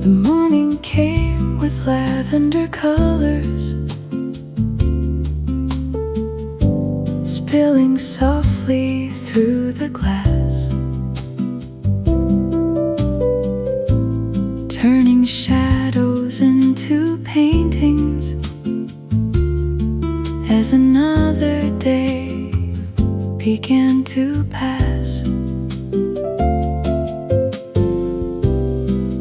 The morning came with lavender colors, spilling softly through the glass, turning shadows into paintings as another day began to pass.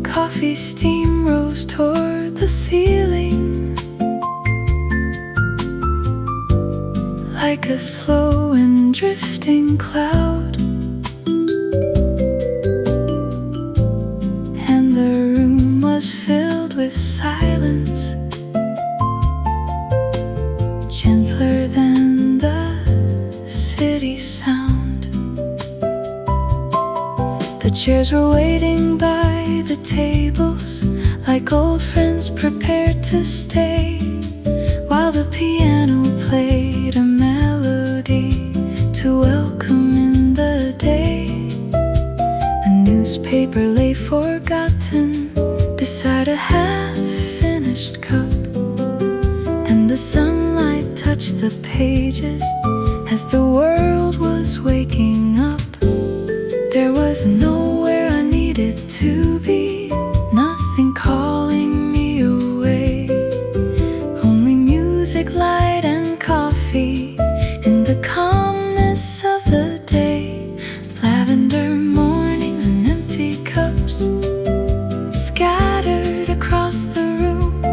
Coffee steam rose toward the ceiling like a slow and drifting cloud, and the room was filled with silence, gentler than the city sound. The chairs were waiting by the tables like old friends prepared to stay, while the piano played a melody to welcome in the day. A newspaper lay forgotten beside a half-finished cup, and the sunlight touched the pages as the world was waking up. There was nowhere I needed to be, nothing calling me away, only music, light, and coffee in the calmness of the day. Lavender mornings and empty cups scattered across the room.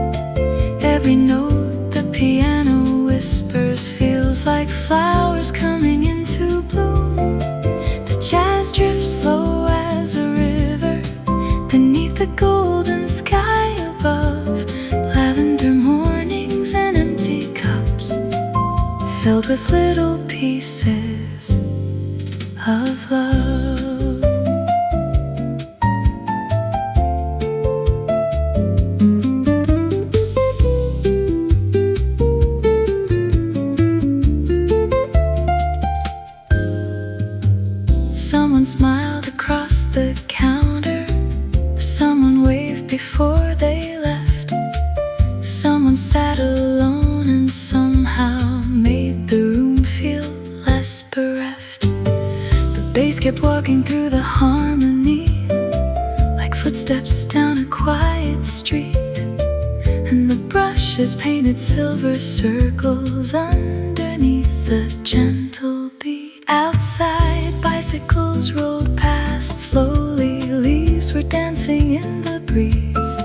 Every note the piano whispers feels like flowers coming into bloom. The jazz drifts slow as a river beneath the golden sky above. Lavender mornings and empty cups filled with little pieces of love. Someone smiled across the counter, someone waved before they left, someone sat alone and somehow made the room feel less bereft. The bass kept walking through the harmony like footsteps down a quiet street, and the brushes painted silver circles underneath the gentle beat. Outside, bicycles rolled past slowly, leaves were dancing in the breeze,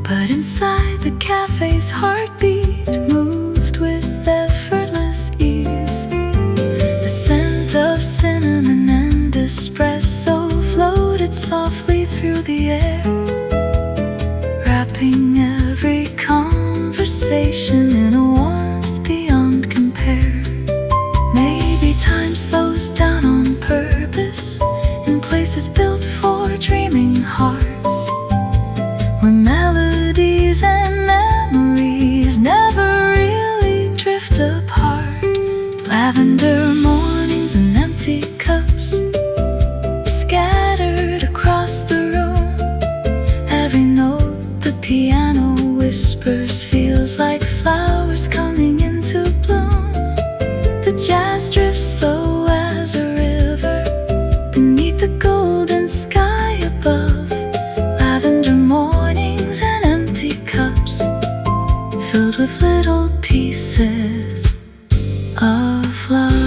but inside the cafe's heartbeat moved with effortless ease. The scent of cinnamon and espresso floated softly through the air, wrapping every conversation in a warmth beyond compare. Maybe time slows down on purpose in places built for dreaming hearts, where melodies and memories never really drift apart. Lavender mornings and empty cups scattered across the room. Every note the piano whispers feels like flowers coming into bloom. The jazz drifts slow as a river beneath the golden sky above. Lavender mornings and empty cups filled with little pieces of love.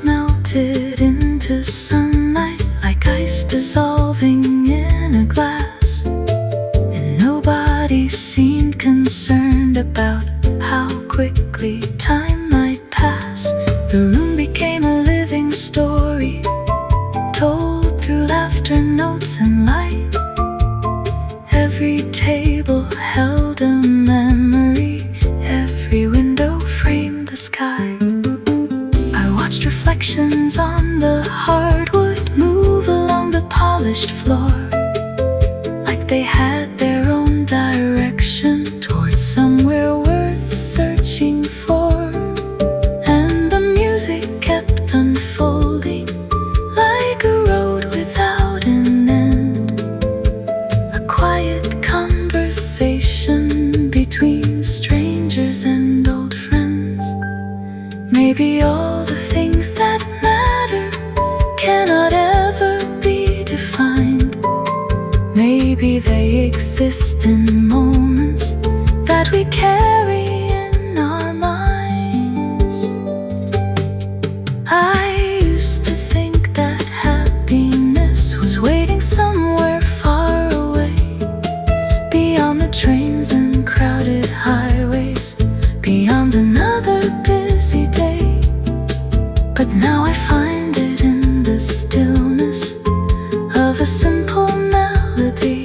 Melted into sunlight like ice dissolving in a glass, and nobody seemed concerned about how quickly time might pass. The room became a living story, told through laughter, notes, and light. Every table held a memory, every window framed the sky. I reflections on the hardwood move along the polished floor, like they had their own direction towards somewhere worth searching for. And the music kept unfolding like a road without an end, a quiet conversation between strangers and old friends. Maybe all the things that matter cannot ever be defined. Maybe they exist in moments that we carry in our minds. I used to think that happiness was waiting somewhere far away, beyond the trains and crowded highways, beyond another busy day. But now I find it in the stillness of a simple melody,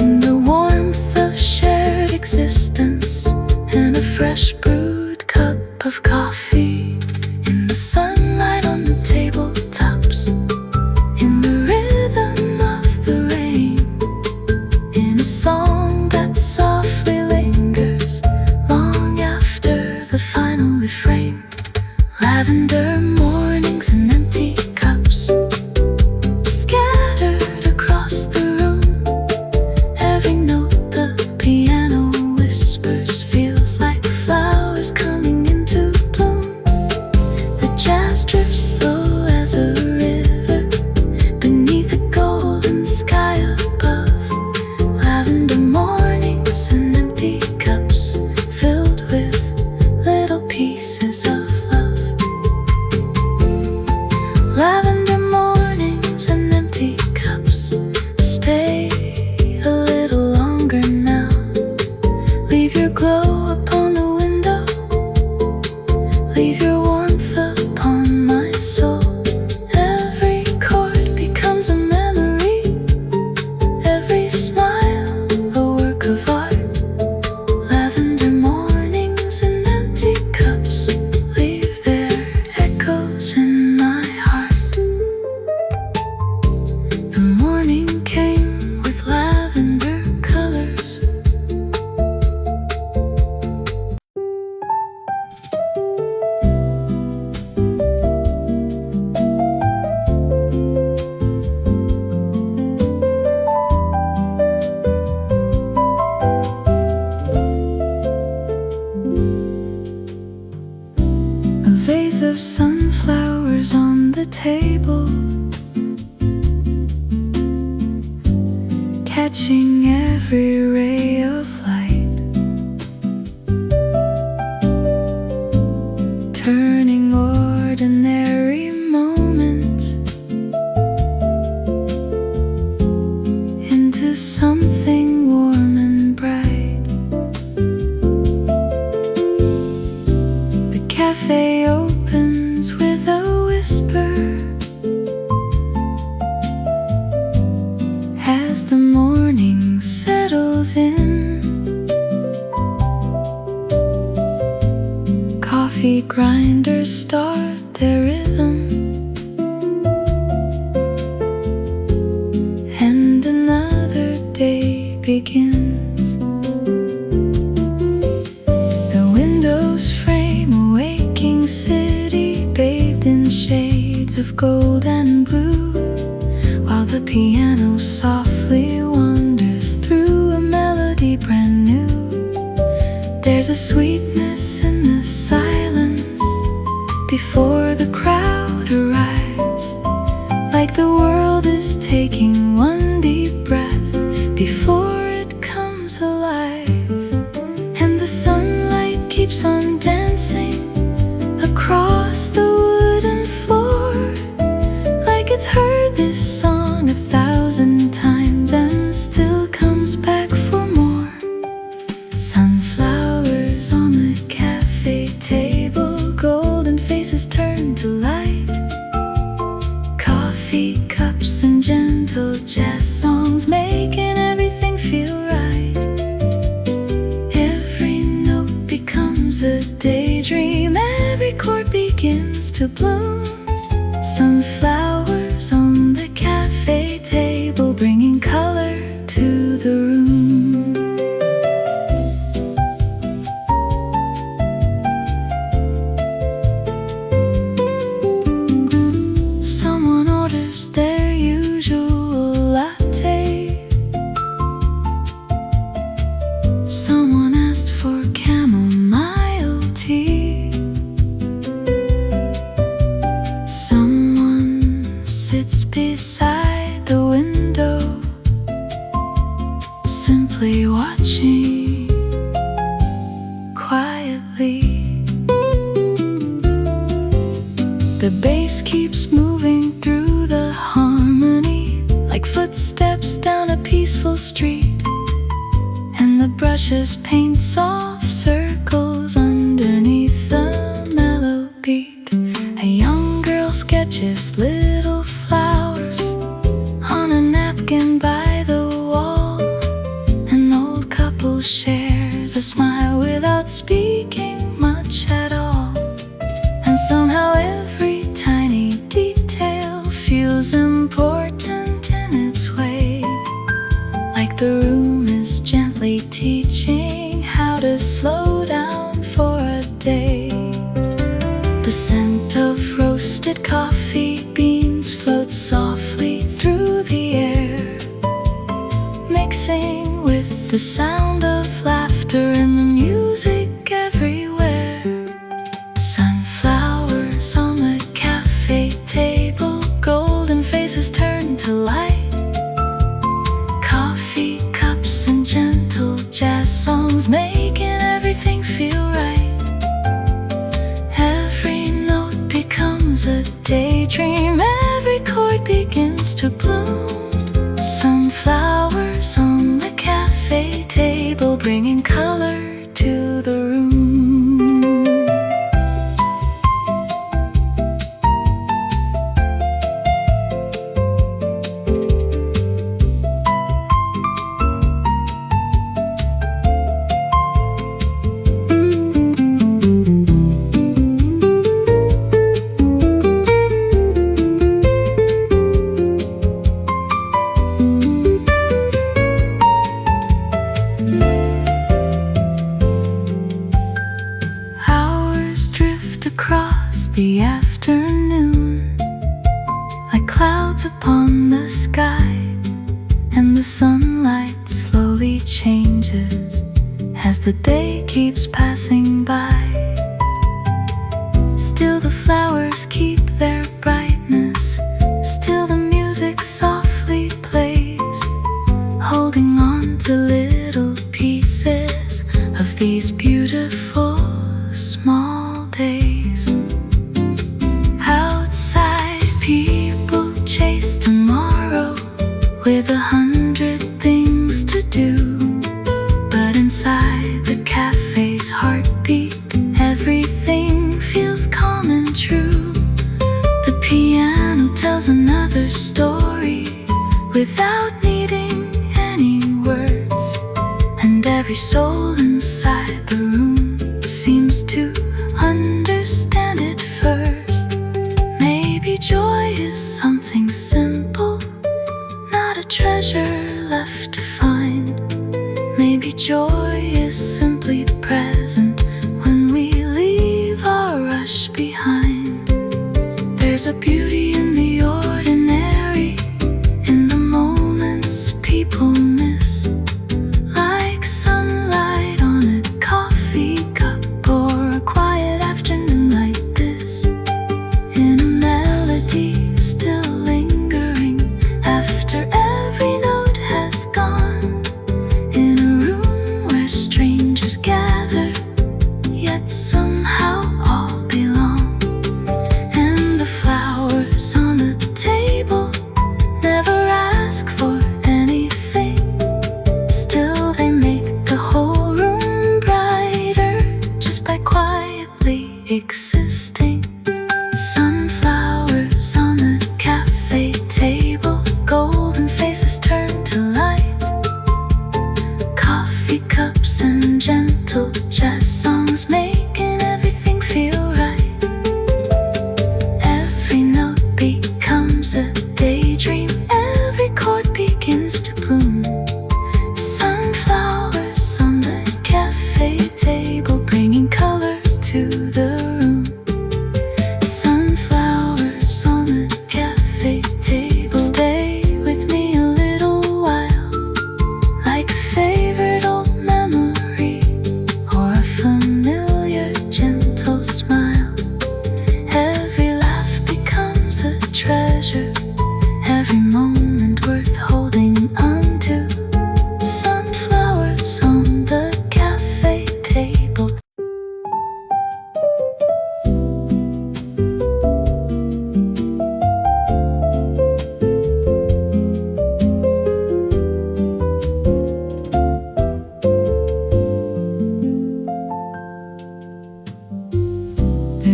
in the warmth of shared existence, and a fresh brewed cup of coffee, in the sunlight on the tabletops, in the rhythm of the rain, in a song that softly lingers long after the final refrain. Lavender mornings and empty cups scattered across the room. Every note the piano whispers feels like flowers coming into bloom. The jazz drifts slow as a river beneath the golden sky above. Lavender mornings and empty cups filled with little pieces of love. Lavender mornings and empty cups. Stay a little longer now. Leave your glow upon the window. Leave your warmth upon my soul. Every chord becomes a memory, every smile a work of art. Lavender mornings and empty cups leave their echoes in my heart. The morning came with lavender colors. A vase of sunflowers on the table, catching every ray of light, turning ordinary moments into something warm and bright. The cafe opens with a whisper as the morning settles in. Coffee grinders start their rhythm, and another day begins. The windows frame a waking city bathed in shades of gold and blue, while the piano softly wanders through a melody brand new. There's a sweetness in the silence before the crowd arrives, like the world is taking one deep breath before it comes alive. And the sunlight keeps on dancing across the wooden floor, like it's heard this song 1,000 times and still comes back for more. Sunflowers on the cafe table, golden faces turn to light. Coffee cups and gentle jazz songs making everything feel right. Every note becomes a daydream, every chord begins begins to bloom. Sunflowers on the cafe table, bringing color to the room. Someone orders their usual latte. Someone asked for chamomile tea. Someone sits beside the window, simply watching quietly. The bass keeps moving through the harmony, like footsteps down a peaceful street. And the brushes paint soft circles underneath the mellow beat. A young girl sketches little flowers on a napkin by the wall. An old couple shares a smile without speaking much at all. And somehow every tiny detail feels important in its way, like the room is gently teaching how to slow down for a day. The scent of roasted coffee beans floats softly through the air, mixing with the sound of laughter and the music everywhere. Sunflowers on the cafe table, golden faces turn to light. Coffee cups and gentle jazz songs, making everything feel right. Every note becomes a daydream, every chord begins to bloom. Sunflowers on the cafe table, bringing color to the room. Across the afternoon, like clouds upon the sky, and the sunlight slowly changes as the day keeps passing by. Still the flowers keep their brightness, still the music softly plays, holding on to little pieces of these beautiful small days. Outside, people chase tomorrow with 100 things to do, but inside the cafe's heartbeat, everything feels calm and true. The piano tells another story without needing any words, and every soul inside the room seems to understand it first. Maybe joy is something simple, not a treasure left to find. Maybe joy is simply present when we leave our rush behind. There's a beauty in the ordinary, in the moments people miss, like sunlight on a coffee cup or a quiet afternoon like this, in a melody still lingering after every note has gone, in a room where strangers gather, yet somehow all belong. And the flowers on the table never ask for anything, still they make the whole room brighter just by quietly existing. Sunflowers on the cafe table, golden faces turn to light. Coffee cups and gentle jazz songs, making everything feel right.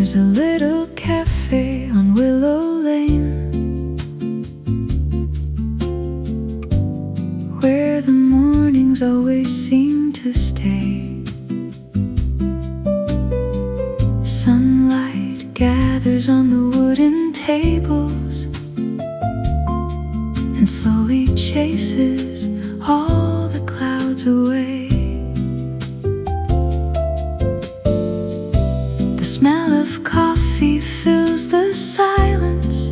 There's a little cafe on Willow Lane where the mornings always seem to stay. Sunlight gathers on the wooden tables and slowly chases all the clouds away. The smell of coffee fills the silence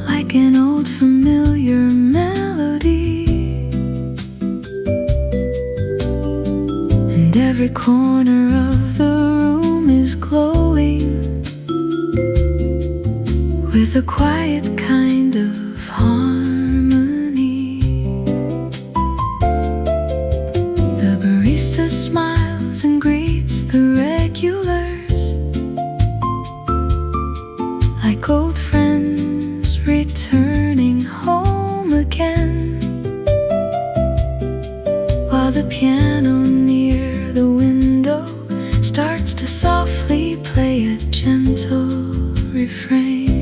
like an old familiar melody, and every corner of the room is glowing with a quiet kind of harmony. The barista smiles and greets the regulars like old friends returning home again, while the piano near the window starts to softly play a gentle refrain.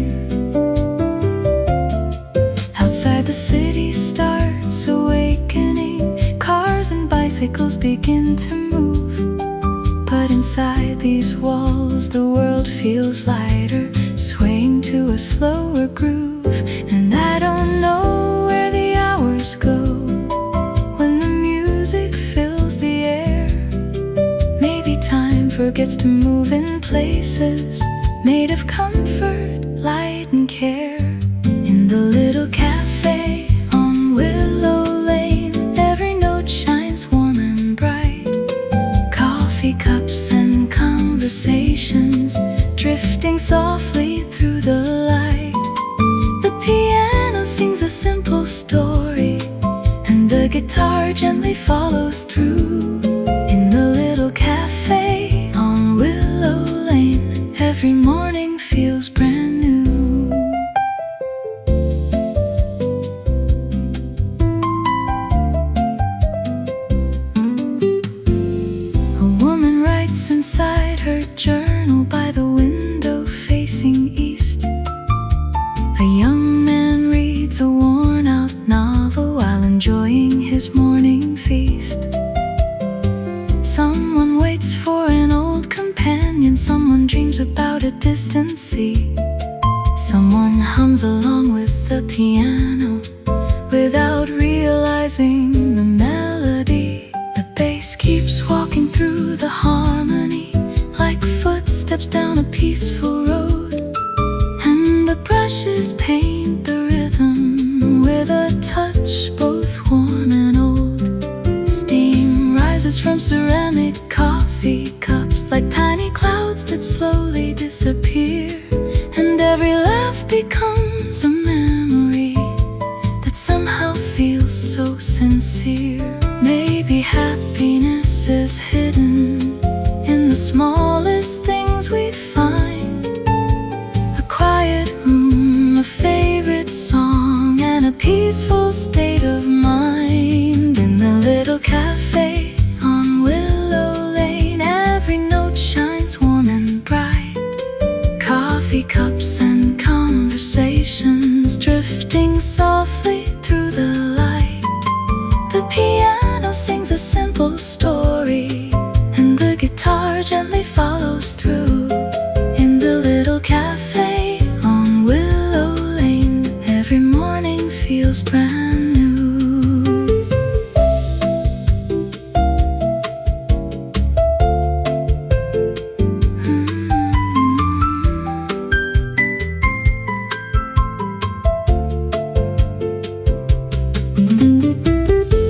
Outside, the city starts awakening. Cars and bicycles begin to move, but inside these walls the world feels lighter, swaying to a slower groove. And I don't know where the hours go when the music fills the air. Maybe time forgets to move in places made of comfort, light and care. In the little cafe on Willow Lane, every note shines warm and bright. Coffee cups and conversations drifting softly through the light. The piano sings a simple story, and the guitar gently follows through. In the little cafe on Willow Lane, every morning feels brand new. Inside her journal by the window facing east, a young man reads a worn-out novel while enjoying his morning feast. Someone waits for an old companion, someone dreams about a distant sea. Someone hums along with the piano without realizing the melody. The bass keeps walking through the harmony like footsteps down a peaceful road, and the brushes paint the rhythm with a touch both warm and old. Steam rises from ceramic coffee cups like tiny clouds that slowly disappear, and every laugh becomes a memory that somehow feels so sincere. Maybe happiness is hidden in the smallest things we find: a quiet room, a favorite song, and a peaceful state of mind. In the little cafe on Willow Lane, every note shines warm and bright. Coffee cups and conversations drifting softly through the light. The piano sings a simple story, and the guitar gently follows through. In the little cafe on Willow Lane, every morning feels brand new.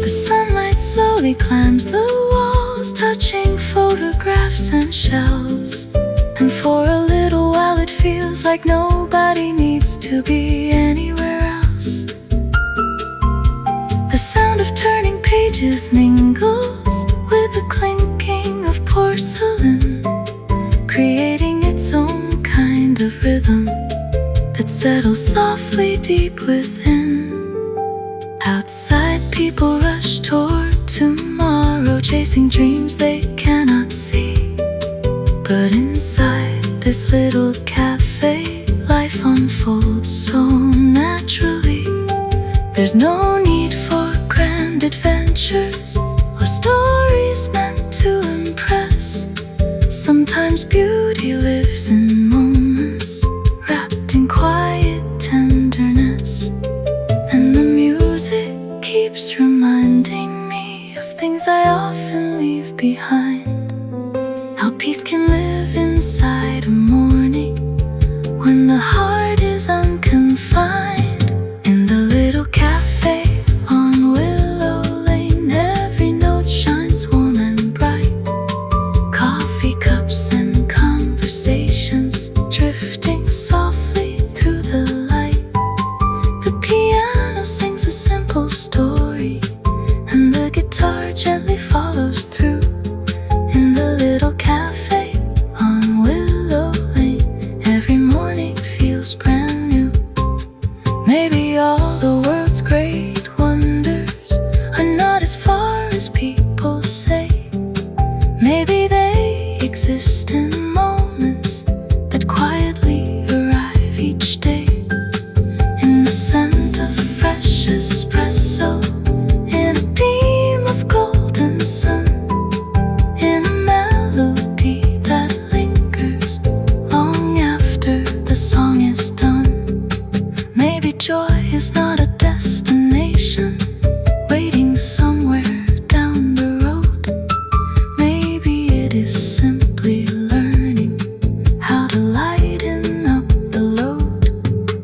The sunlight slowly climbs the walls, touching photographs and shelves, and for a little while it feels like nobody needs to be anywhere else. The sound of turning pages mingles with the clinking of porcelain, creating its own kind of rhythm that settles softly deep within. Outside, people rush toward tomorrow, chasing dreams they cannot see. this little cafe, life unfolds so naturally. There's no need for grand adventures or stories meant to impress. Sometimes beauty lives in moments wrapped in quiet tenderness, and the music keeps reminding me of things I often leave behind. How peace can live inside a morning when the heart is unconfined. In the little cafe on Willow Lane, every note shines warm and bright. Coffee cups and conversations drifting softly through the light. The piano sings a simple story, and the guitar gently follows through. In the little cafe on Willow Lane, every morning feels brand new. Maybe all the world's great wonders are not as far as people say. Maybe they exist in moments that quietly arrive each day. In the scent of fresh espresso, in a beam of golden sun, in a melody that lingers long after the song is done. Maybe joy is not a destination waiting somewhere down the road. Maybe it is simply learning how to lighten up the load.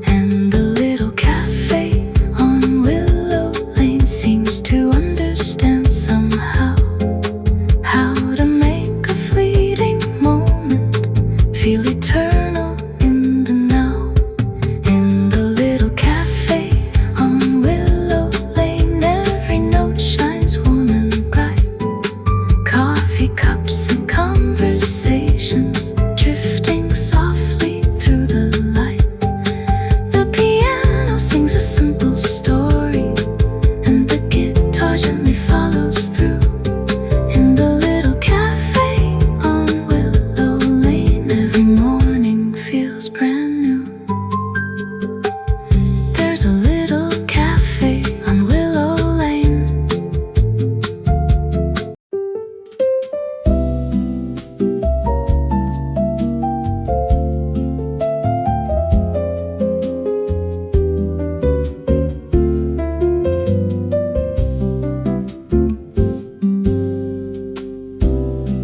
And the little cafe on Willow Lane seems to understand somehow how to make a fleeting moment feel eternal in the now. In the little cafe on Willow Lane, every note shines warm and bright. Coffee cups and conversations drifting softly through the light. The piano sings a simple story, and the guitar gently follows through. In the little cafe on Willow Lane, every morning feels brand new. There's a little cafe on Willow Lane.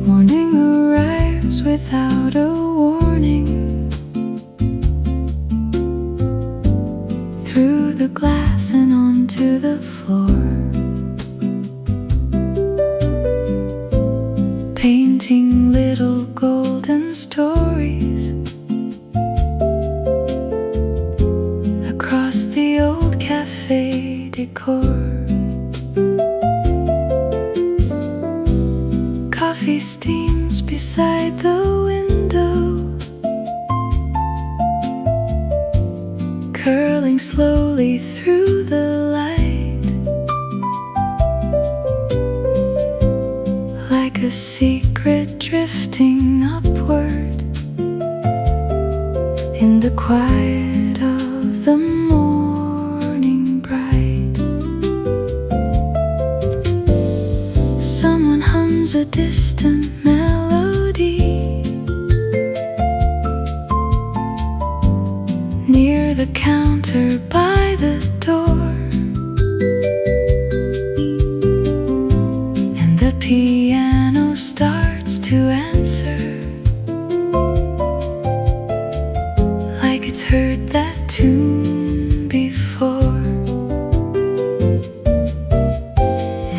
Morning arrives without a warning. Through the glass and onto the floor, painting little golden stories across the old cafe decor. Coffee steams beside the window, curling slowly through the light, like a secret drifting upward in the quiet of the morning bright. Someone hums a distant melody near the counter by the door, and the piano starts to answer, like it's heard that tune before.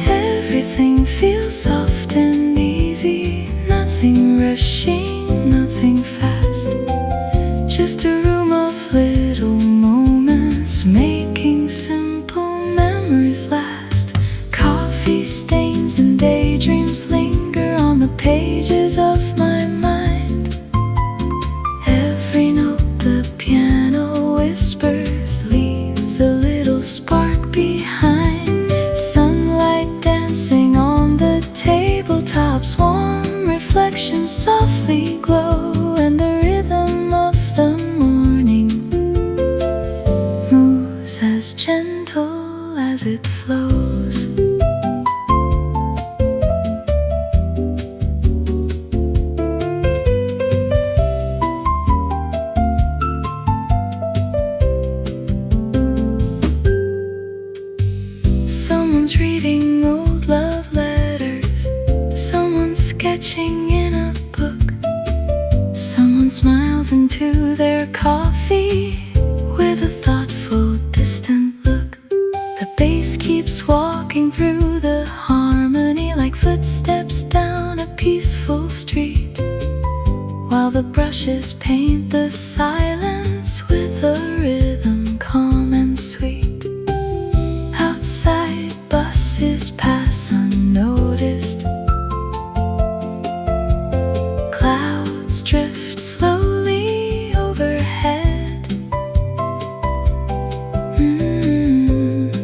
Everything feels soft and easy, nothing rushing, nothing fast. Just a room of little moments, making simple memories last. Coffee stains and daydreams linger on the pages of my mind. Every note the piano whispers leaves a little spark behind. Sunlight dancing on the tabletops, warm reflections softly glow, and the rhythm sketching in a book. Someone smiles into their coffee with a thoughtful, distant look. The bass keeps walking through the harmony like footsteps down a peaceful street, while the brushes paint the silence with a rhythm calm and sweet. Outside, buses pass unnoticed. Clouds drift slowly overhead.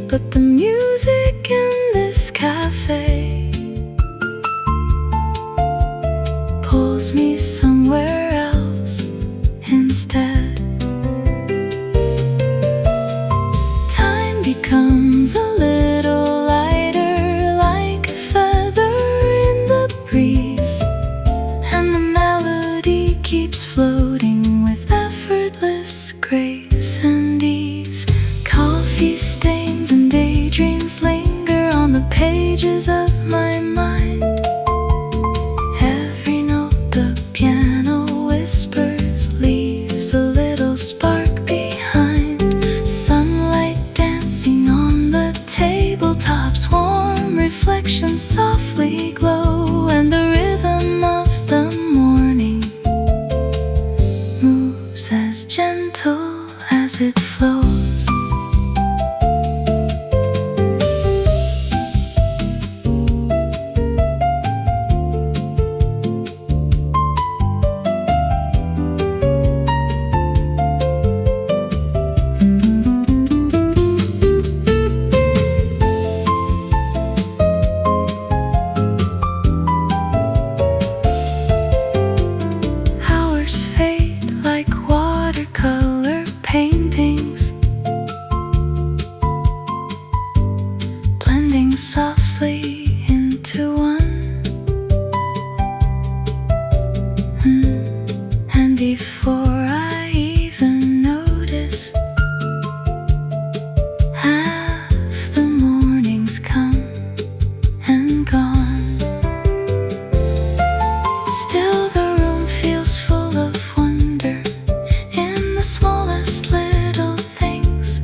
But the music in this cafe pulls me somewhere else instead. Time becomes a little lighter, like a feather in the breeze, and the melody keeps floating with effortless grace and ease. Coffee stains and daydreams linger on the pages of my mind. Every note the piano whispers leaves a little spark behind. Sunlight dancing on the tabletops, warm reflections softly glow, and the rhythm of the morning moves as gentle as it flows. Hours fade like watercolor paintings, blending softly into one. And before I even notice, half the morning's come and gone. Still the room feels full of wonder, in the smallest little things,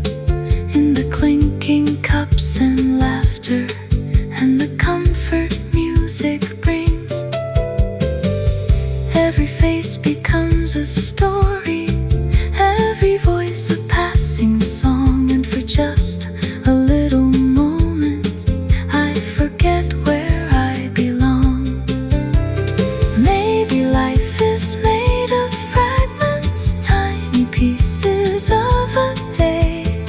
in the clinking cups and laughter, and the comfort music brings. Every face becomes a story, every voice a passing song, and for just a little moment I forget where I belong. Maybe life is made of fragments, tiny pieces of a day,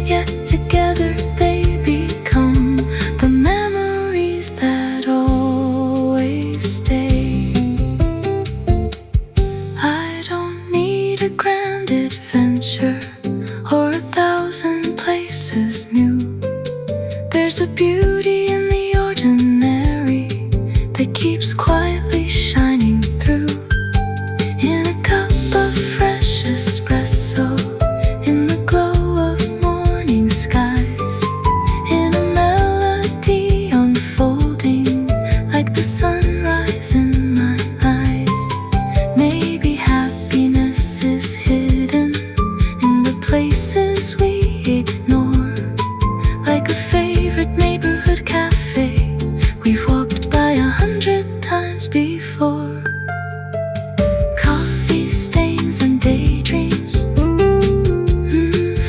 yet together they become the memories that always stay. I don't need a grand adventure or 1,000 places new. There's a beauty in the ordinary that keeps quietly shining through. In a cup of fresh espresso, in the glow of morning skies, in a melody unfolding like the sunrise in my eyes. Maybe happiness is hidden in the places we ignore, like a favorite neighborhood cafe we've walked by 100 times before. Coffee stains and daydreams,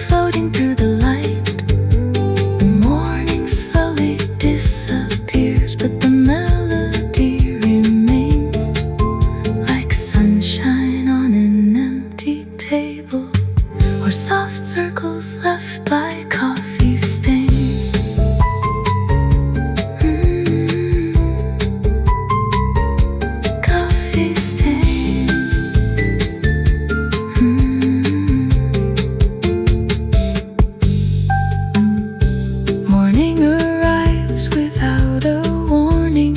floating through the light. The morning slowly disappears, but the melody remains, like sunshine on an empty table, or soft circles left by coffee stains. Coffee stains. Morning arrives without a warning.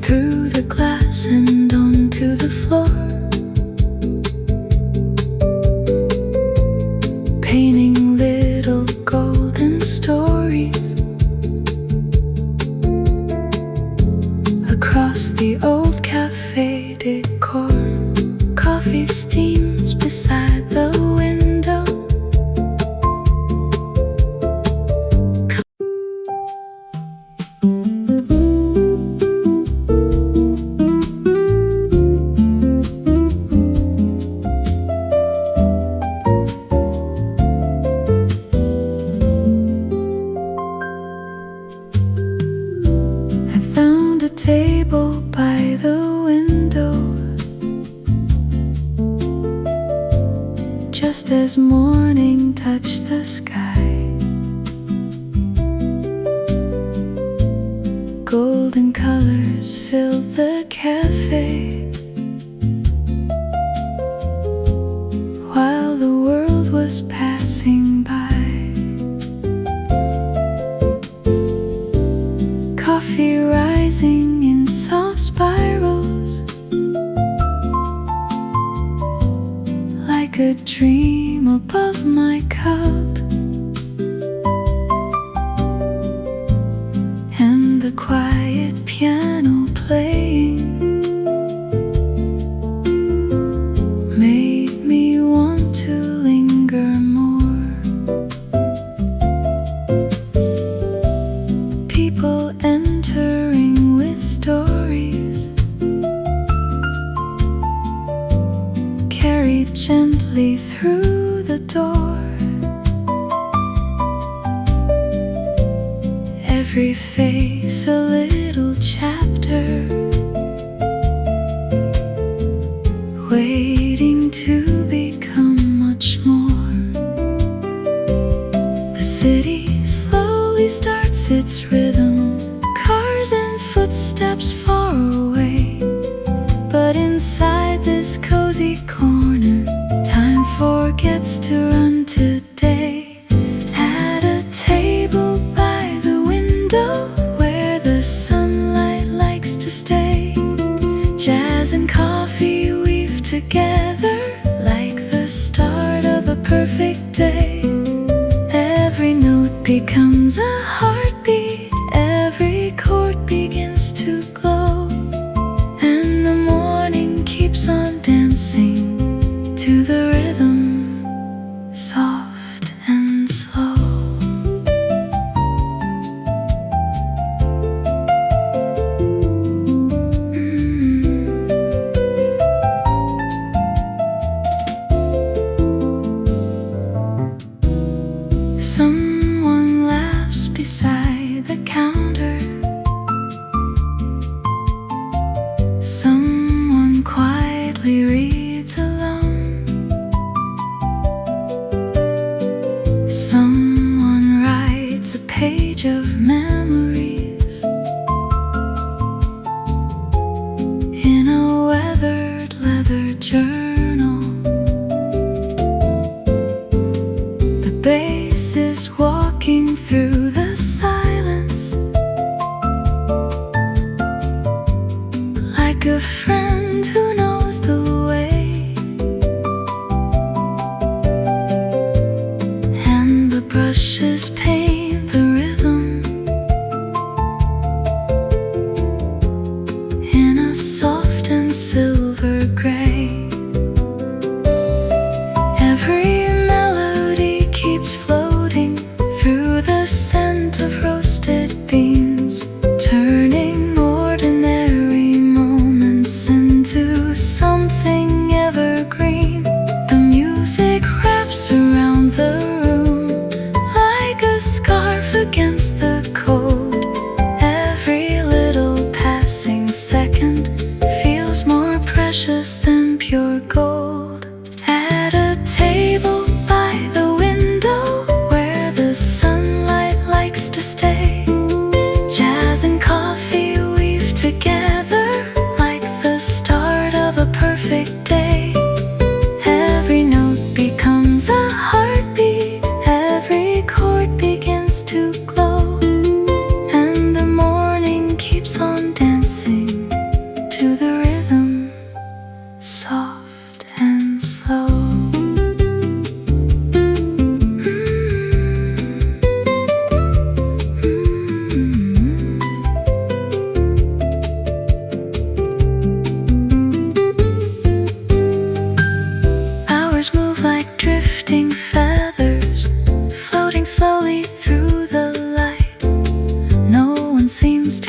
Through the glass and onto the floor, painting little golden stories. the old cafe decor. Coffee steams beside the window. I found a table by the window, just as morning touched the sky. Golden colors filled the cafe, while the world was passing by. Coffee rising in soft spirals, like a dream above my cup. And the quiet piano playing made me want to linger more. People entering with stories, carried gently through the door. Every face a little chapter, waiting to become much more. The city slowly starts its rhythm, cars and footsteps far away. But inside this cozy corner, time forgets to run today. At a table by the window, where the sunlight likes to stay, jazz and coffee weave together like the start of a perfect day. Every note becomes a heartbeat, every chord begins to glow, and the morning keeps on dancing to the rhythm, soft and slow. Someone laughs beside the counter, someone quietly reads alone, someone writes a page of memories in a weathered leather journal. The bass is walking through the silence, like a friend who knows the way. And the brushes paint the rhythm in a soft and silver gray. Every melody keeps floating through the scent of roasted beans, turning ordinary moments into something evergreen. The music wraps around the room like a scarf against the cold. Every little passing second feels more precious than pure gold. At a table by the window, where the sunlight likes to stay, jazz and coffee weave together like the start of a perfect day. Every note becomes a heartbeat, every chord begins to glow, and the morning keeps on dancing to the rhythm, soft and slow.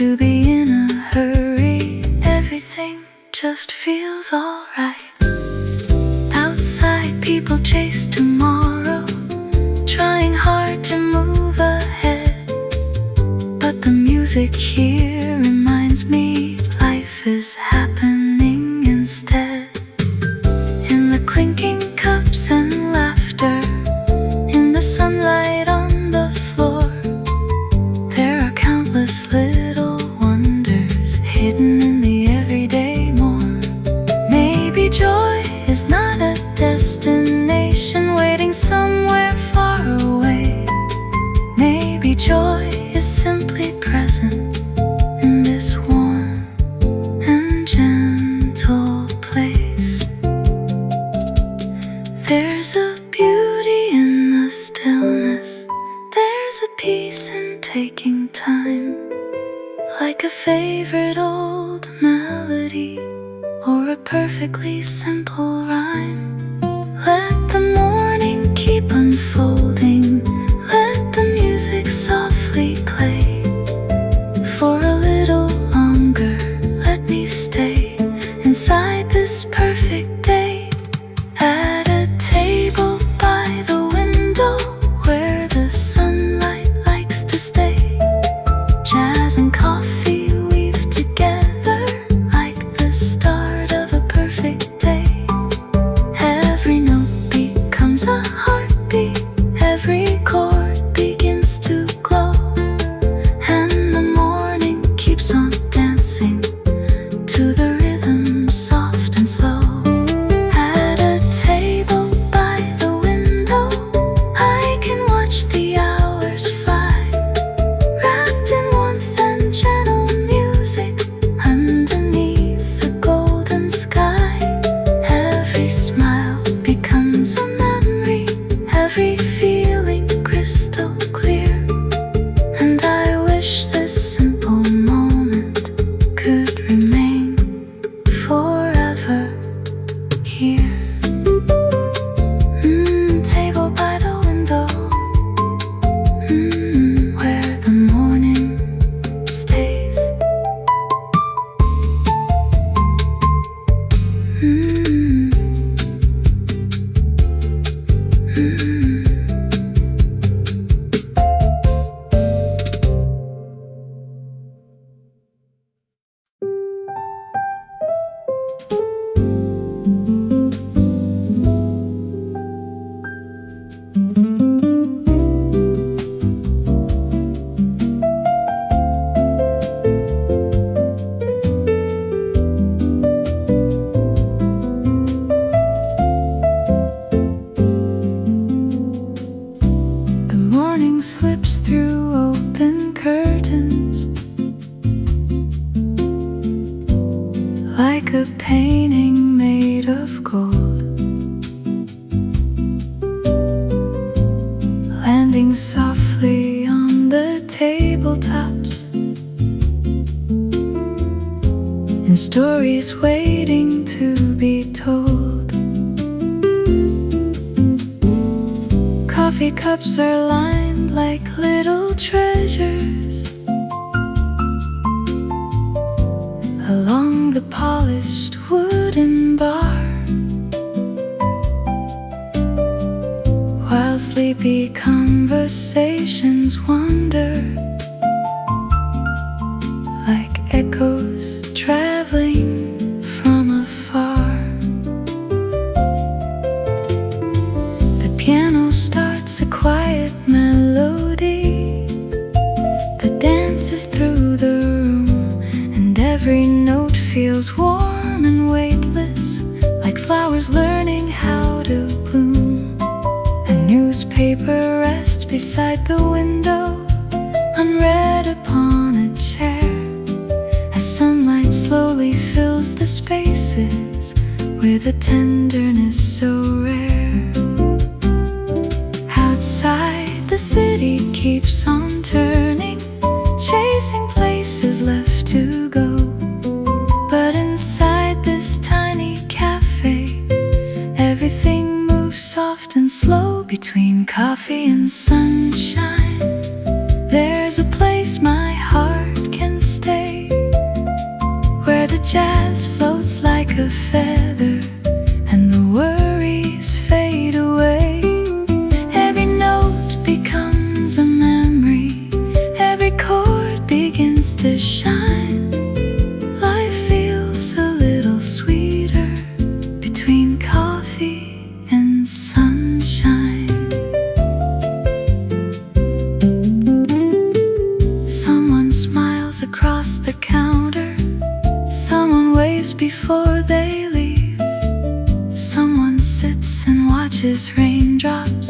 to be in a hurry. Everything just feels alright. Outside people chase tomorrow, trying hard to move ahead. But the music here reminds me life is happening instead. In the clinking cups and laughter, in the sunlight on the floor, there are countless little wonders hidden in the everyday more. Maybe joy is not a destination waiting somewhere far away. Maybe joy is simply present in this warm and gentle place. There's a beauty in the stillness, there's a peace in taking time, like a favorite old melody or a perfectly simple rhyme. Let the morning keep unfolding, let the music softly play. For a little longer, let me stay inside this perfect day. At a table by the window where the sunlight likes to stay, jazz and coffee weave together like the start of a perfect day. Every note becomes a heartbeat, every chord begins to glow, and the morning keeps on dancing to the rhythm soft and slow. At a table by the window, I can watch the hours fly, wrapped in warmth and gentle music underneath the golden sky. Every smile becomes a memory, every feeling crystal clear. And I wish this simple moment could remain forever here. Table by the window, where the morning stays. The morning slips through open curtains like a painting made of gold, landing softly on the tabletops, and stories waiting to be told. Coffee cups are lined like little treasures along the polished wooden bar, while sleepy conversations wander like echoes traveling from afar. The piano starts a quiet melody that dances through the room, and every note feels warm and weightless, like flowers learning how to bloom. A newspaper rests beside the window, unread upon a chair, as sunlight slowly fills the spaces with a tenderness so rare. Outside, the city keeps on turning, chasing places left to go. But inside this tiny cafe, everything moves soft and slow. Between coffee and sunshine, there's a place my heart can stay. jazz floats like a feather, and the worries fade away. Every note becomes a memory, every chord begins to shine. Life feels a little sweeter between coffee and sunshine. Someone smiles across the counter, someone waves before they leave, someone sits and watches raindrops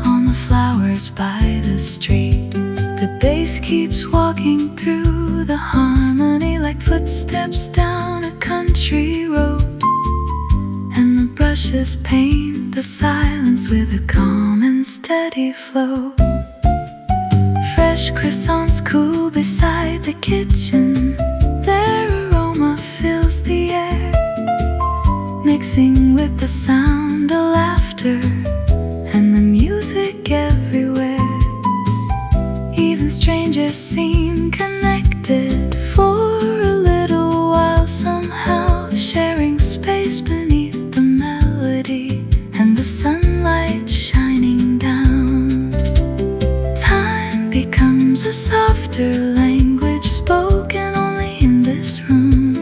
on the flowers by the street. The bass keeps walking through the harmony like footsteps down a country road, and the brushes paint the silence with a calm and steady flow. Fresh croissants cool beside the kitchen, their aroma fills the air, mixing with the sound of laughter and the music everywhere. Even strangers seem connected for a little while somehow, sharing space beneath the melody and the sunlight shining down. Time becomes a softer language spoken only in this room,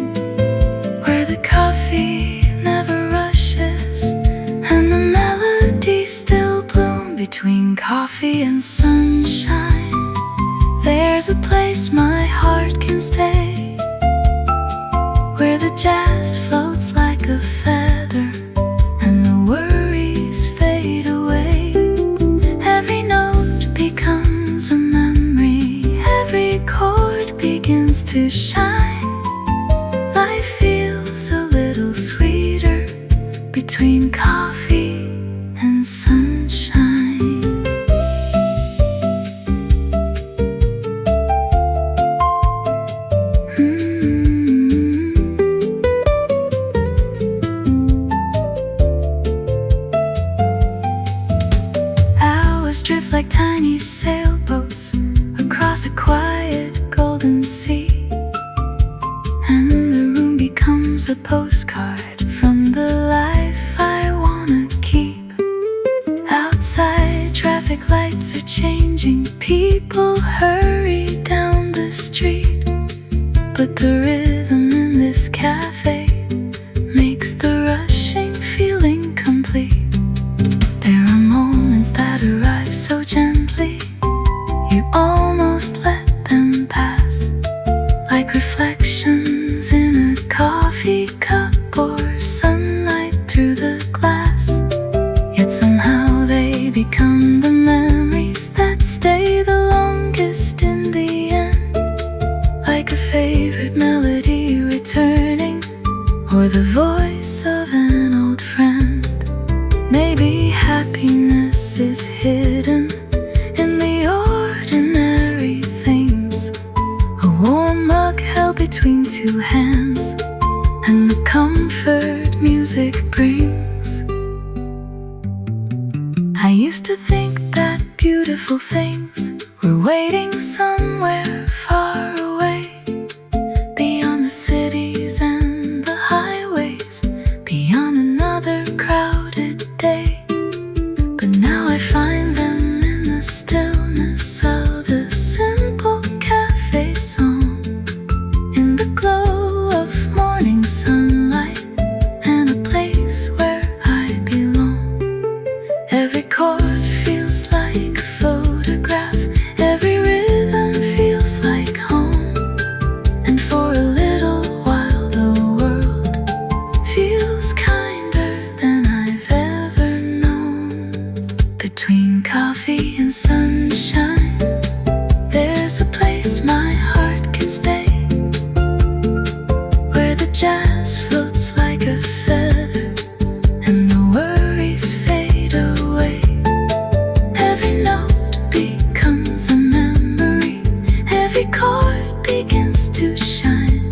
where the coffee never rushes and the melodies still bloom. Between coffee and sunshine, there's a place my heart can stay, where the jazz floats like a feather and the worries fade away. Every note becomes a memory, every chord begins to shine. Life feels a little sweeter between coffee and sunshine. Drift like tiny sailboats across a quiet golden sea, and the room becomes a postcard from the life I wanna keep. Outside, traffic lights are changing, people hurry down the street, but the rhythm in this cafe makes the rushing feeling complete. There are moments that arrive so gently, you almost let them pass, like reflections in a coffee cup or sunlight through the glass. Yet somehow they become the memories that stay the longest in the end, like a favorite melody returning, or the voice of an old friend. Maybe happiness is hidden in the ordinary things, a warm mug held between two hands, and the comfort music brings. I used to think that beautiful things were waiting somewhere far away, beyond the cities and the highways, beyond another crowded day. But now I find them in the stillness of a simple cafe song, in the glow of morning sunlight and a place where I belong. Every chord feels like a photograph, every rhythm feels like home, and for a little while the world feels kinder than I've ever known. Between coffee and sunshine, there's a place my heart can stay, where the jazz floats like a feather and the worries fade away. Every note becomes a memory, every chord begins to shine.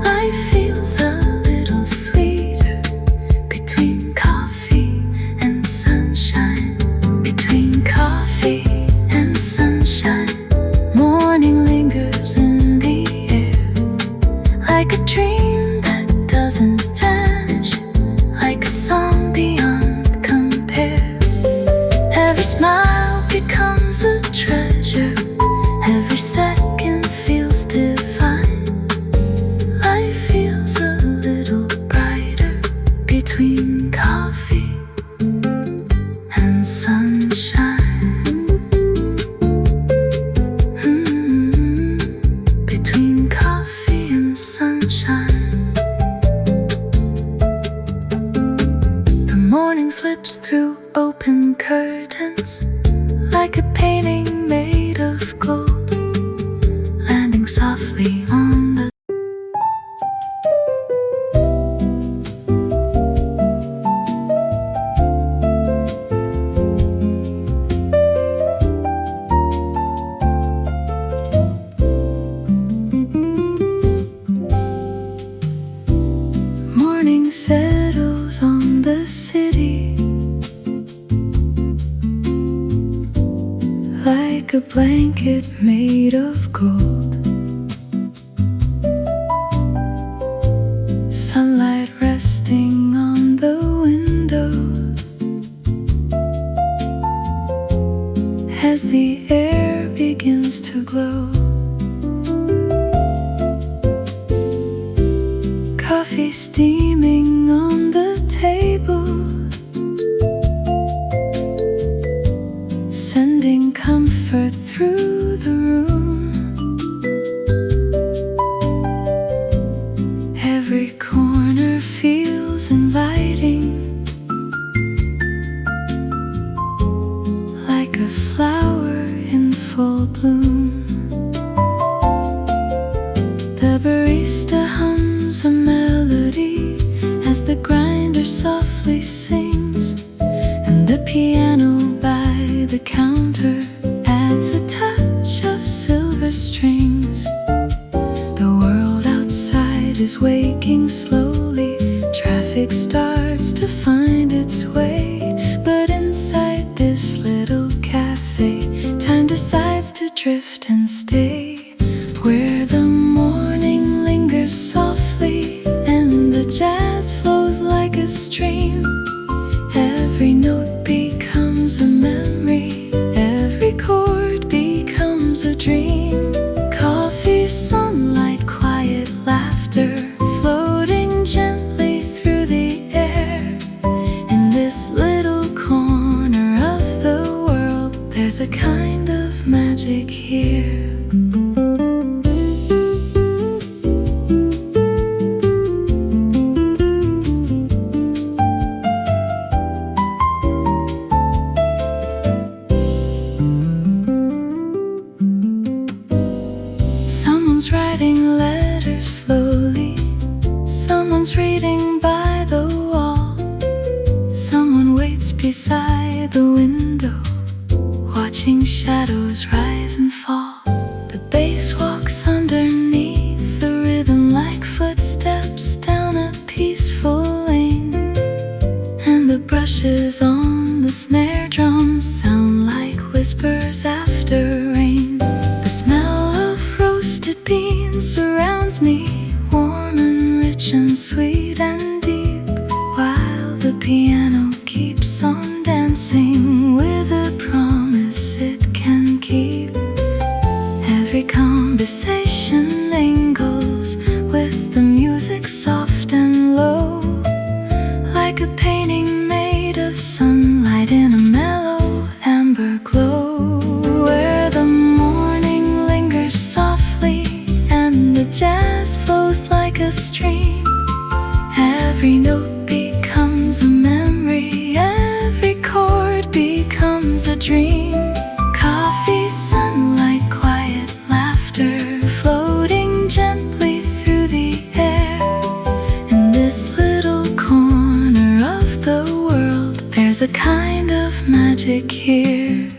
Life feels a little sweeter between coffee and sunshine. Between coffee and sunshine, morning lingers in the air, like a dream city, like a blanket made of gold. Sunlight resting on the window as the air begins to glow. Coffee steaming on the table, sending comfort through the room. Every corner feels inviting, like a flower in full bloom. The barista hums a melody as the grinder softly sings, and the piano by the counter adds a touch of silver strings. The world outside is waking slowly, traffic starts to find its way. But inside this little cafe, time decides to drift and stay, where the morning lingers softly and the jazz flows like a stream. Every note becomes a memory, every chord becomes a dream. Coffee, sunlight, quiet laughter, floating gently through the air. In this little corner of the world, there's a kind of magic here. Someone's writing letters slowly, someone's reading by the wall, someone waits beside the window, watching shadows rise and fall. The bass walks underneath the rhythm like footsteps down a peaceful lane, and the brushes on the snare drum sound like whispers after rain. The smell of roasted beans surrounds me, warm and rich and sweet and deep, while the piano keeps on dancing with a promise it can keep. Every conversation mingles with the music soft and low, like a painting made of sunlight in a mellow amber glow, where the morning lingers softly and the jazz flows like a stream. Every note becomes a memory, every chord becomes a dream. Coffee, sunlight, quiet laughter, floating gently through the air. In this little corner of the world, there's a kind of magic here.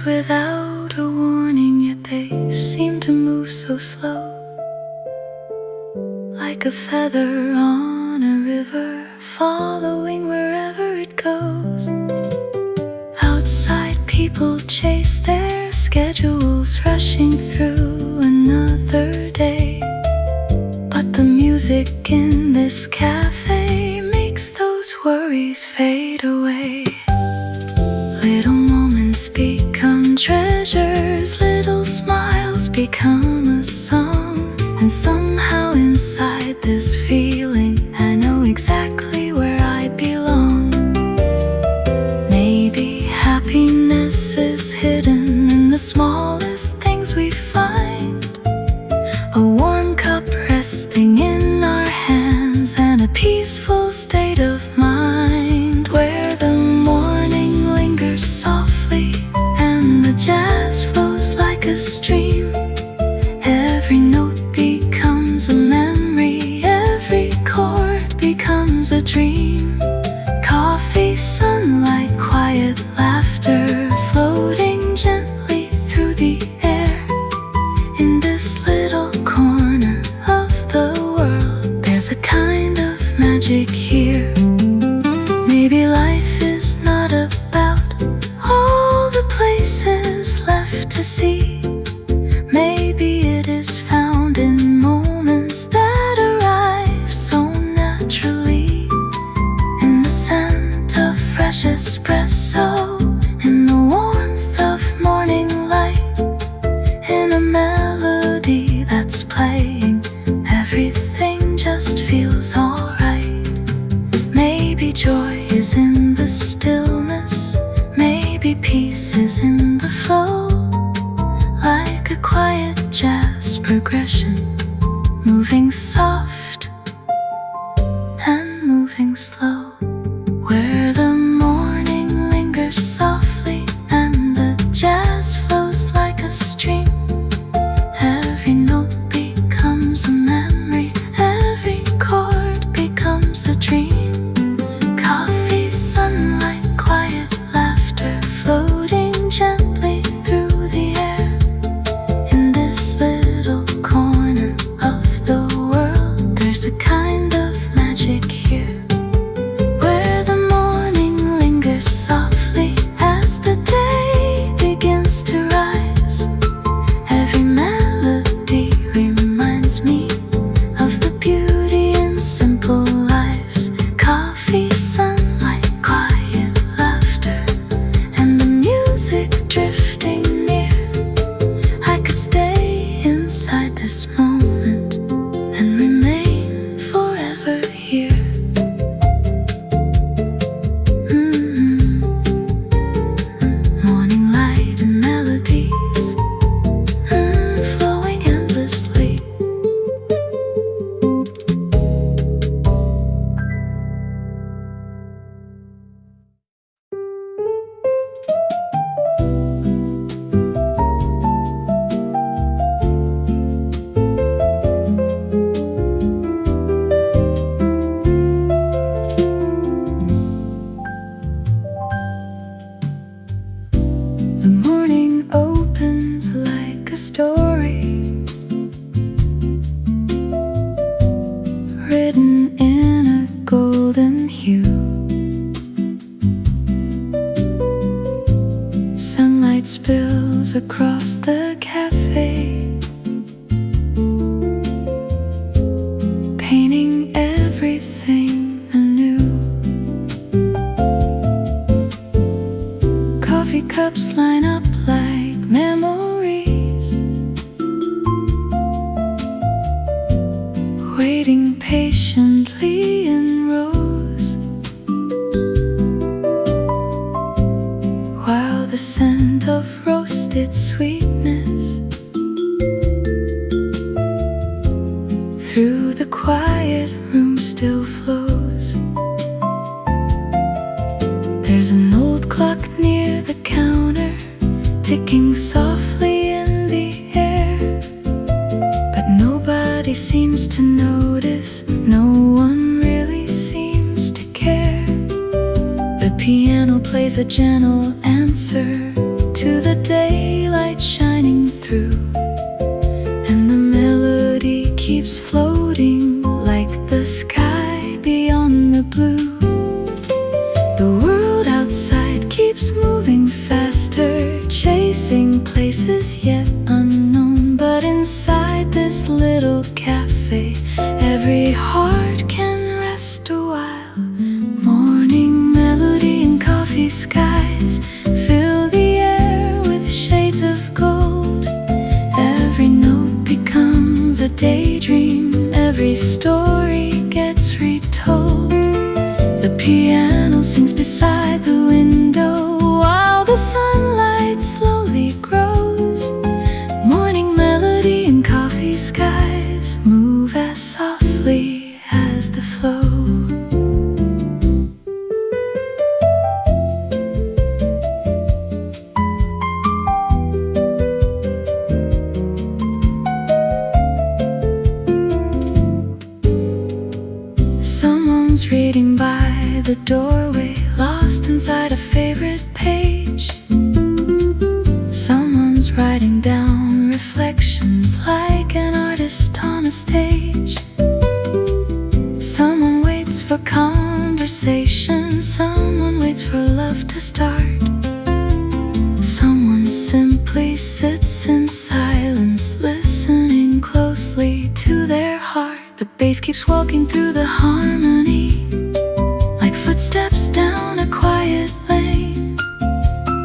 Without a warning, yet they seem to move so slow, like a feather on a river, following wherever it goes. Outside, people chase their schedules, rushing through another day, but the music in this cafe makes those worries fade away. Little moments become treasures, little smiles become a song, and somehow inside this feeling I know exactly where I belong. Maybe happiness is hidden in the smallest things we find, a warm cup resting in our hands and a peaceful state of jazz progression, moving soft and moving slow, where the morning lingers softly and the jazz flows like a stream. Every note becomes a memory, every chord becomes a dream. Coffee, sunlight, quiet laughter, floating gently through the air. In this little corner of the world, there's a kind of magic here, where the morning lingers softly as the day begins to rise. Every melody reminds me of the beauty in simple lives. Coffee, sunlight, quiet laughter, and the music drifting near. I could stay inside this moment and remain forever here. Morning light and melodies, flowing endlessly. The morning opens like a story, written in a golden hue. Sunlight spills across the cafe, painting everything anew. Coffee cups line up like memories, waiting patiently in rows, while the scent of roasted sweetness through the quiet room still flows. There's an old clock near the counter, ticking softly in the air, but nobody seems to notice, no one really seems to care. The piano plays a gentle answer to the daylight shining through, and the melody keeps floating like the sky beyond the blue. The world outside keeps moving faster, chasing places yet unknown. But inside this little cafe, every heart can rest a while. Morning melody and coffee skies fill the air with shades of gold. Every note becomes a daydream, every story gets retold. The piano sings beside the window while the sunlight slowly grows. Morning melody and coffee skies move as softly as the flow. Someone's reading by the doorway, lost inside a favorite page. Someone's writing down reflections like an artist on a stage. Someone waits for conversation, someone waits for love to start. Someone simply sits in silence, listening closely to their heart. The bass keeps walking through the harmony, like footsteps down a quiet lane,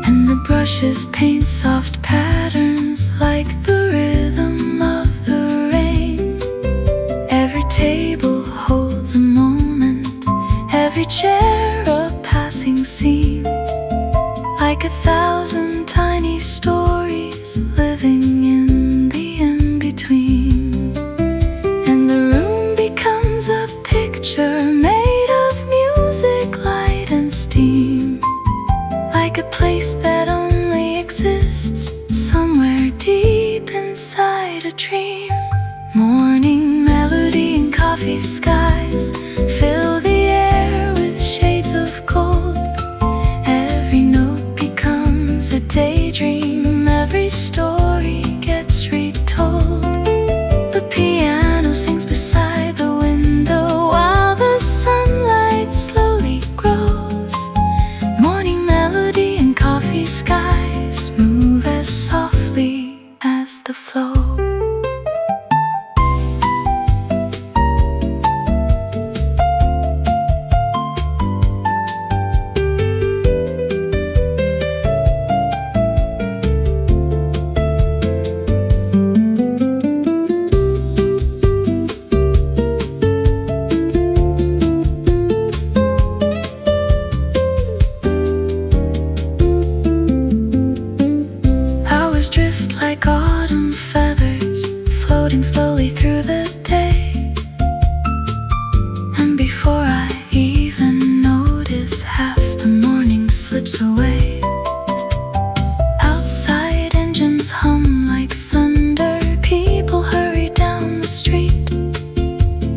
and the brushes paint soft patterns like the rhythm of the rain. Every table holds a moment, every chair a passing scene, like 1,000 tiny stories living in the end. daydream. Morning melody and coffee skies fill the air with shades of gold. Every note becomes a daydream, every story gets retold. The piano sings beside the window while the sunlight slowly grows. Morning melody and coffee skies move as softly as the flow. Drift like autumn feathers, floating slowly through the day. And before I even notice, half the morning slips away. Outside engines hum like thunder, people hurry down the street.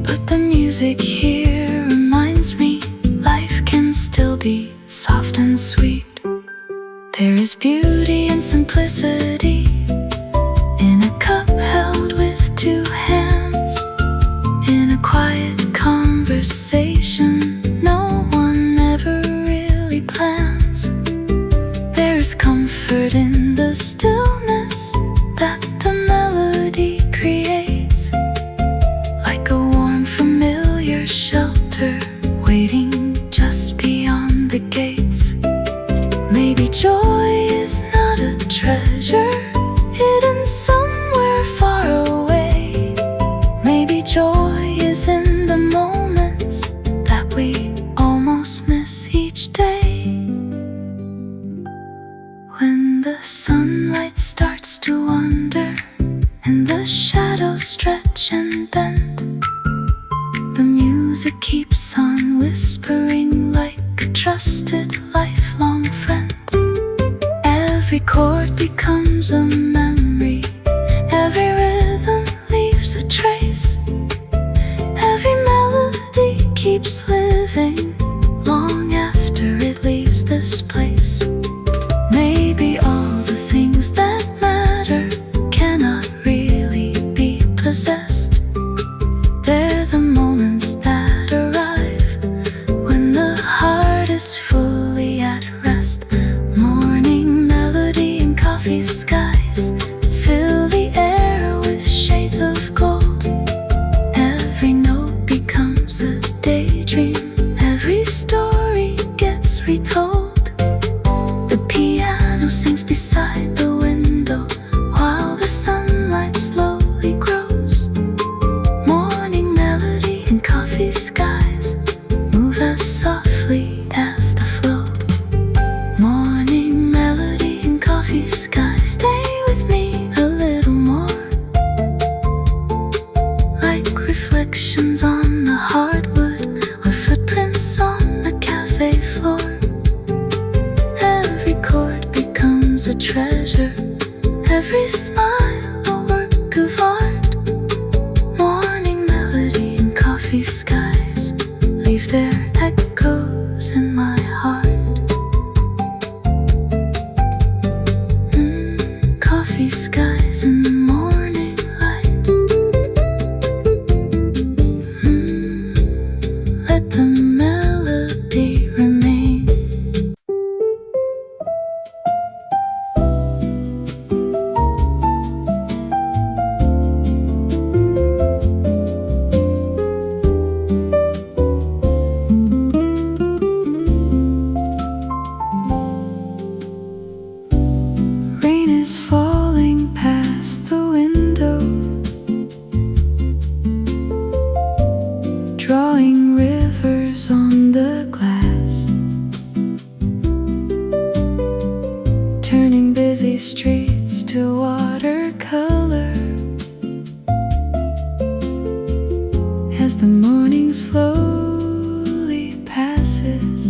But the music here reminds me life can still be soft and sweet. There is beauty and simplicity in a cup held with two hands, in a quiet conversation no one ever really plans. There is comfort in the stillness that the melody creates, like a warm familiar shelter waiting just beyond the gates. Maybe joy is not a treasure hidden somewhere far away. Maybe joy is in the moments that we almost miss each day. When the sunlight starts to wander and the shadows stretch and bend, the music keeps on whispering like a trusted lifelong friend. Every chord becomes a memory, every rhythm leaves a trace, every melody keeps living long after it leaves this place. Maybe all the things that matter cannot really be possessed. They're the moments that arrive when the heart is fully at rest. Morning melody and coffee skies fill the air with shades of gold. Every note becomes a daydream, every story gets retold. The piano sings beside the window while the sunlight slowly grows. Morning melody and coffee skies move as softly as the flow. Morning melody and coffee skies, stay with me a little more, like reflections on the hardwood or footprints on the cafe floor. Every chord becomes a treasure, every smile a work of art. Morning melody and coffee skies leave their echoes in my heart. Coffee skies in the morning light. Let the melody remain. Rain is falling past the window, drawing rivers on the glass, turning busy streets to watercolor. As the morning slowly passes,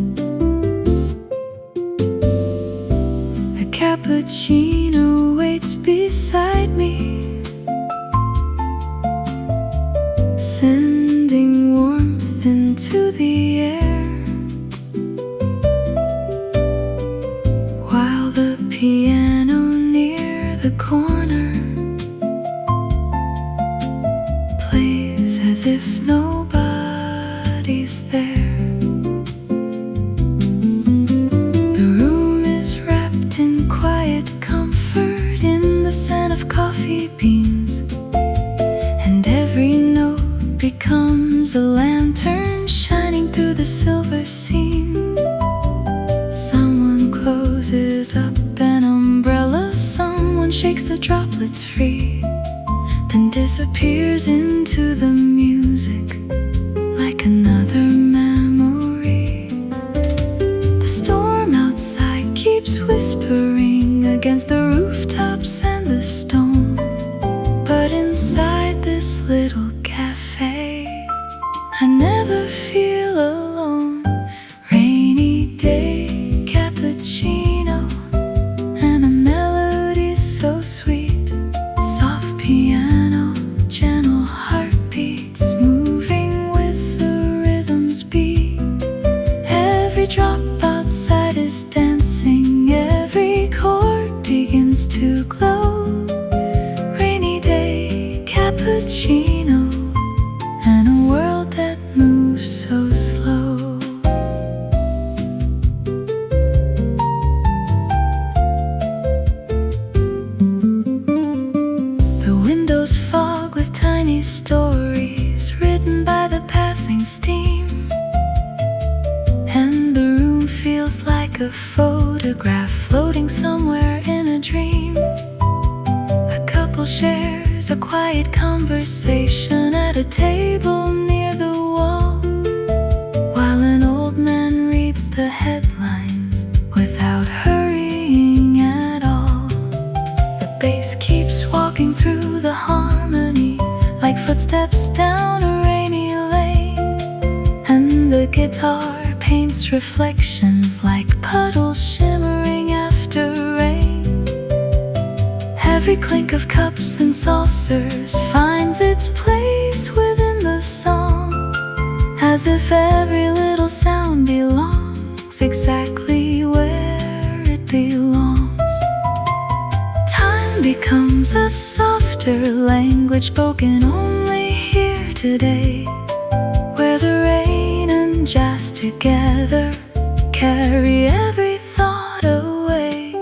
a cappuccino waits beside me, sending warmth into the air, while the piano near the corner plays as if nobody's there. The room is wrapped in quiet comfort, in the scent of coffee beans, and every note becomes a lantern shining through the silver scene. Someone closes up an umbrella, someone shakes the droplets free, then disappears into the music like another memory. The storm outside keeps whispering against the rooftops and the stone, but inside this little cafe I never feel alone. Rainy day, cappuccino, and a melody so sweet. Soft piano, gentle heartbeats, moving with the rhythm's beat. Every drop outside is dancing, every chord begins to glow. Rainy day, cappuccino, and a world that moves so slow. The windows fog with tiny stories written by the passing steam, and the room feels like a photograph floating somewhere in a dream. A couple shares a quiet conversation at a table near the wall, while an old man reads the headlines without hurrying at all. The bass keeps walking through the harmony like footsteps down a rainy lane, and the guitar paints reflections like puddles shimmering after rain. Every clink of cups and saucers finds its place within the song, as if every little sound belongs exactly where it belongs. Time becomes a softer language spoken only here today, where the rain and jazz together carry every thought away.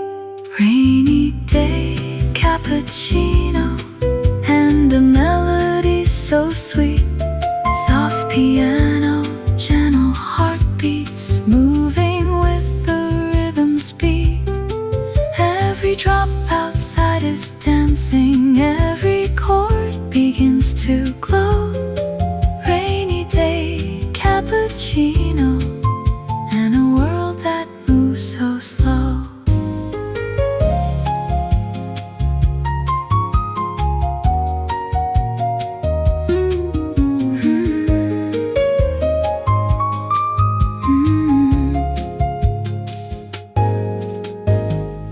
Rainy day, cappuccino, and a melody so sweet. Soft piano, gentle heartbeats, moving with the rhythm's beat. Every drop outside is dancing, every chord begins to glow. Rainy day, cappuccino, and a world that moves so slow.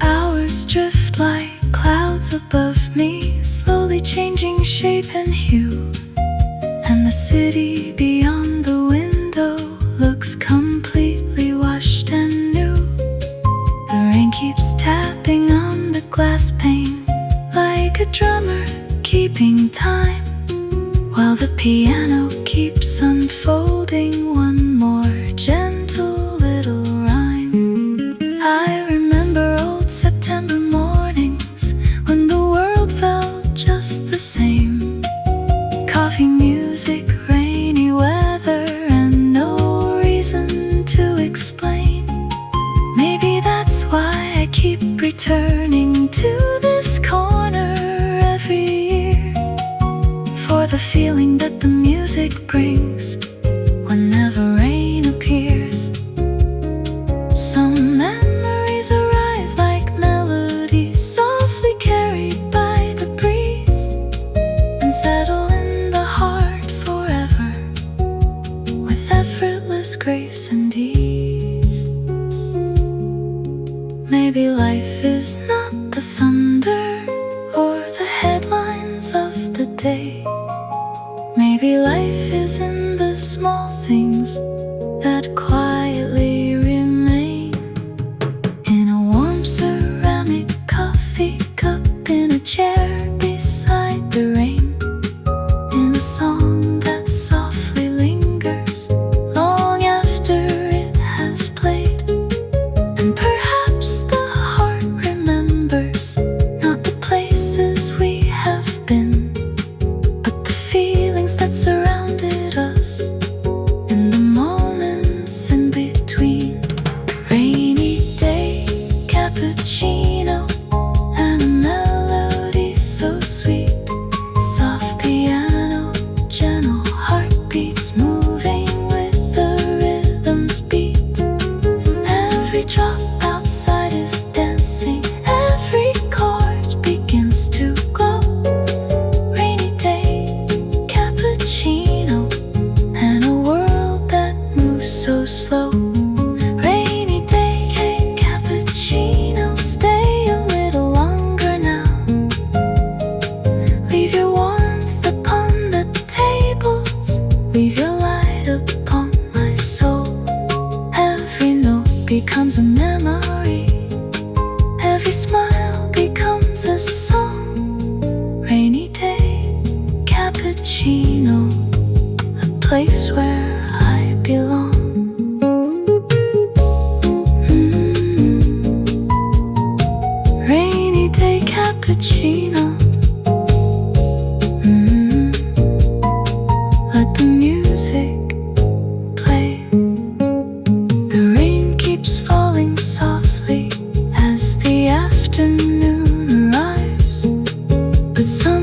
Hours drift like clouds above me, slowly changing shape and hue, and the city beyond the window looks completely washed and new. The rain keeps tapping on the glass pane like a drummer keeping time, while the piano keeps unfolding one more gentle little rhyme. I remember old September mornings when the world felt just the same. Coffee, music, rainy weather, and no reason to explain. Maybe that's why I keep returning to this corner every year, for the feeling that the music brings whenever rain appears. Some memories arrive like melodies softly carried by the breeze, and settle in the heart forever with effortless grace and ease. Maybe life is not the thunder or the headlines of the day. Maybe life is in the small things that quietly remain. In a warm ceramic coffee cup, in a chair beside the rain, in a song that softly lingers long after it has played. And perhaps the heart remembers not the places we have been, but the feelings that surrounded us in the moments in between. Rainy day, cappuccino, and a melody so sweet. Soft piano, gentle heartbeats moving with the rhythm's beat. Every drop outside is dancing, every chord begins to glow. Rainy day, cappuccino, and a world that moves so slow. Rainy day, cappuccino, stay a little longer now. Leave your warmth upon the tables, leave your light upon my soul. Every note becomes a memory, every smile becomes a song. Rainy day, cappuccino, a place where I belong. Rainy day, cappuccino. Let the music play. The rain keeps falling softly as the afternoon arrives, but some